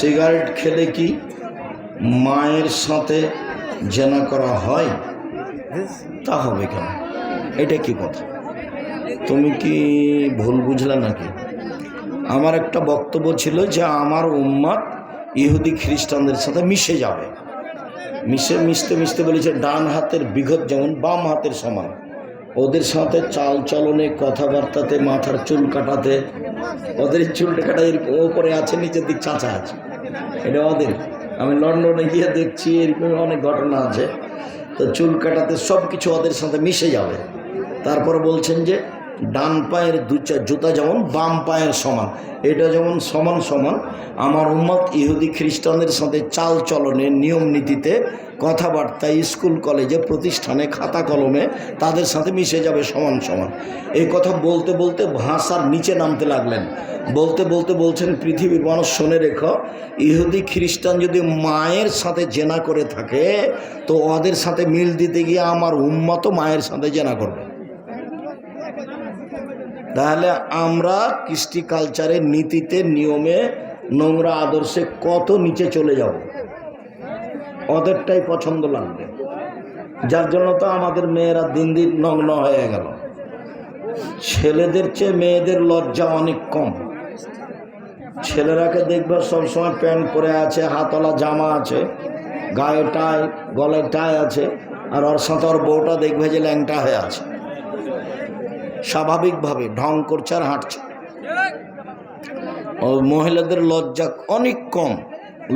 Cigarette খেলে কি মায়ের সাথে জেনা করা হয়? তা হবে কেন? এটা কি কথা? তুমি কি ভুল বুঝলে নাকি? আমার একটা বক্তব্য ছিল যে আমার উম্মত ইহুদি খ্রিস্টানদের সাথে মিশে যাবে। মিশতে মিশতে বলেছে ডান হাতের বিঘত যেমন বাম হাতের সমান। ওদের সাথে চাল চলনে, কথাবার্তাতে, মাথার চুল কাটাতে, ওদের চুল কাটা এরকম ওপরে আছে, নিচের দিক চাচা আছে, এটা ওদের। আমি লন্ডনে গিয়ে দেখছি এরকম অনেক ঘটনা আছে। তো চুল কাটাতে সব কিছু ওদের সাথে মিশে যাবে। তারপর বলছেন যে ডান পায়ের জুতা যেমন বাম পায়ের সমান, এটা যেমন সমান সমান আমার উম্মত ইহুদি খ্রিস্টানদের সাথে চাল চলনে, নিয়ম নীতিতে, কথাবার্তায়, স্কুল কলেজে, প্রতিষ্ঠানে, খাতা কলমে তাদের সাথে মিশে যাবে সমান সমান। এই কথা বলতে বলতে ভাষার নিচে নামতে লাগলেন। বলতে বলতে বলছেন, পৃথিবীর মানুষ শুনে রেখো, ইহুদি খ্রিস্টান যদি মায়ের সাথে জেনা করে থাকে তো ওদের সাথে মিল দিতে গিয়ে আমার উম্মতও মায়ের সাথে জেনা করবে। তাহলে আমরা কৃষ্টি কালচারের নীতিতে, নিয়মে, নোংরা আদর্শে কত নিচে চলে যাব। ওদেরটাই পছন্দ লাগবে, যার জন্য তো আমাদের মেয়েরা দিন দিন নগ্ন হয়ে গেল। ছেলেদের চেয়ে মেয়েদের লজ্জা অনেক কম। ছেলেরাকে দেখবে সবসময় প্যান্ট পরে আছে, হাতওয়ালা জামা আছে, গায়ে টাই, গলায় টাই আছে, আর ওর সাথে ওর বউটা দেখবে যে ল্যাংটা হয়ে আছে, স্বাভাবিকভাবে ঢং করছে আর হাঁটছে। ও মহিলাদের লজ্জা অনেক কম,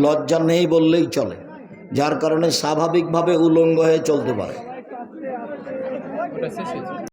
লজ্জা নেই বললেই চলে, যার কারণে স্বাভাবিকভাবে উলঙ্গ হয়ে চলতে পারে।